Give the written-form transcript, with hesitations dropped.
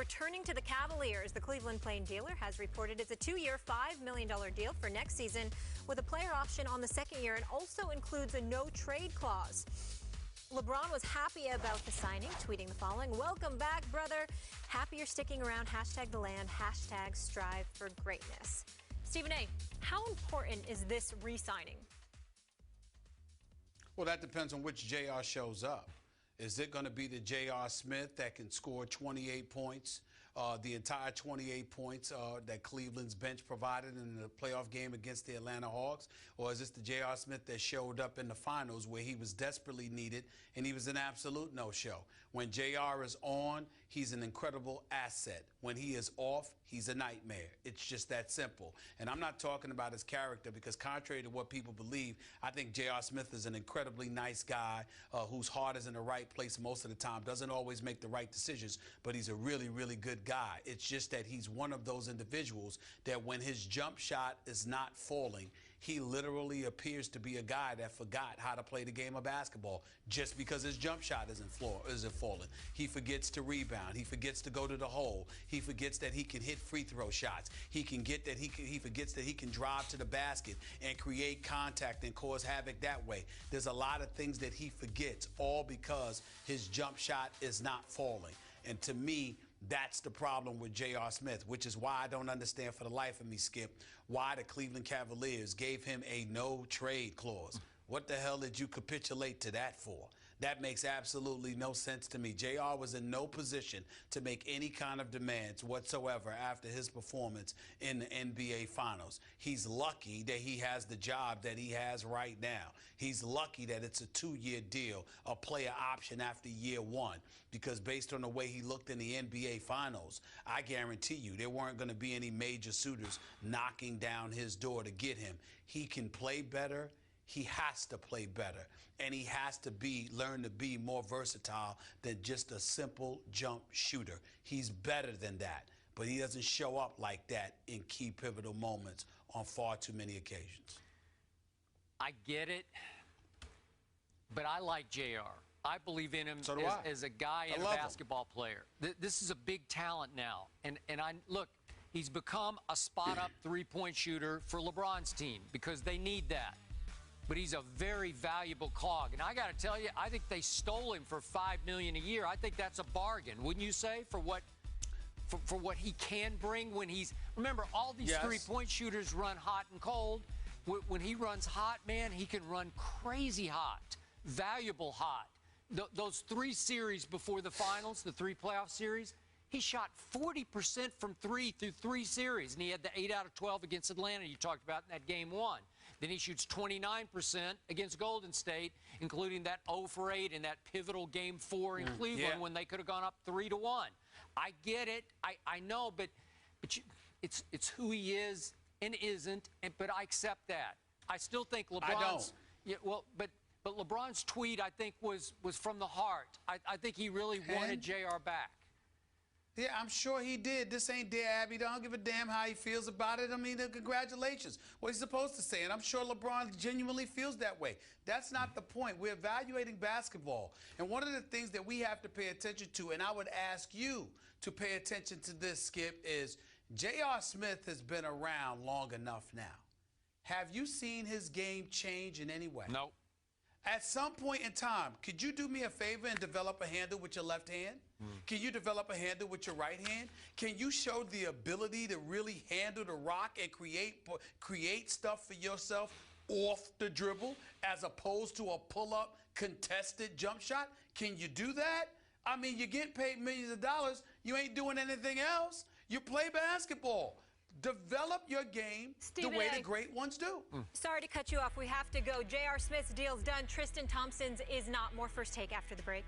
returning to the Cavaliers. The Cleveland Plain Dealer has reported it's a 2-year, $5 million deal for next season with a player option on the second year and also includes a no-trade clause. LeBron was happy about the signing, tweeting the following: "Welcome back, brother. Happy you're sticking around. Hashtag the land. Hashtag strive for greatness." Stephen A., how important is this re-signing? Well, that depends on which JR shows up. Is it going to be the J.R. Smith that can score 28 points, the entire 28 points that Cleveland's bench provided in the playoff game against the Atlanta Hawks? Or is this the J.R. Smith that showed up in the finals where he was desperately needed and he was an absolute no-show? When J.R. is on, he's an incredible asset. When he is off, he's a nightmare. It's just that simple. And I'm not talking about his character because contrary to what people believe, I think J.R. Smith is an incredibly nice guy whose heart is in the right place most of the time, doesn't always make the right decisions, but he's a really, really good guy. It's just that he's one of those individuals that when his jump shot is not falling, he literally appears to be a guy that forgot how to play the game of basketball just because his jump shot isn't falling. He forgets to rebound. He forgets to go to the hole. He forgets that he can hit free throw shots. He forgets that he can drive to the basket and create contact and cause havoc that way. There's a lot of things that he forgets, all because his jump shot is not falling. And to me, that's the problem with J.R. Smith, which is why I don't understand for the life of me, Skip, why the Cleveland Cavaliers gave him a no-trade clause. What the hell did you capitulate to that for? That makes absolutely no sense to me. JR was in no position to make any kind of demands whatsoever after his performance in the NBA Finals. He's lucky that he has the job that he has right now. He's lucky that it's a 2-year deal, a player option after year 1, because based on the way he looked in the NBA Finals, I guarantee you there weren't going to be any major suitors knocking down his door to get him. He can play better. He has to play better, and he has to learn to be more versatile than just a simple jump shooter. He's better than that, but he doesn't show up like that in key pivotal moments on far too many occasions. I get it, but I like JR. I believe in him as a guy and a basketball player. This is a big talent now, and look, he's become a spot-up three-point shooter for LeBron's team because they need that. But he's a very valuable cog. And I got to tell you, I think they stole him for $5 million a year. I think that's a bargain, wouldn't you say, for what he can bring when he's... Remember, all these three-point shooters run hot and cold. When he runs hot, man, he can run crazy hot, valuable hot. Those 3 series before the finals, the 3 playoff series, he shot 40% from 3 through 3 series, and he had the 8 out of 12 against Atlanta you talked about in that game 1. Then he shoots 29% against Golden State, including that 0 for 8 in that pivotal game 4 in Cleveland when they could have gone up 3-1. I get it. I know, but it's who he is and isn't, but I accept that. I still think LeBron's... I don't. Yeah, well, but LeBron's tweet, I think, was from the heart. I think he really wanted JR back. Yeah, I'm sure he did. This ain't Dear Abby. Don't give a damn how he feels about it. I mean, congratulations. What he's supposed to say. And I'm sure LeBron genuinely feels that way. That's not the point. We're evaluating basketball. And one of the things that we have to pay attention to, and I would ask you to pay attention to this, Skip, is J.R. Smith has been around long enough now. Have you seen his game change in any way? No. At some point in time, could you do me a favor and develop a handle with your left hand? Can you develop a handle with your right hand? Can you show the ability to really handle the rock and create stuff for yourself off the dribble as opposed to a pull-up contested jump shot? Can you do that? I mean, you're getting paid millions of dollars. You ain't doing anything else. You play basketball. Develop your game the way the great ones do. Sorry to cut you off. We have to go. J.R. Smith's deal's done. Tristan Thompson's is not. More First Take after the break.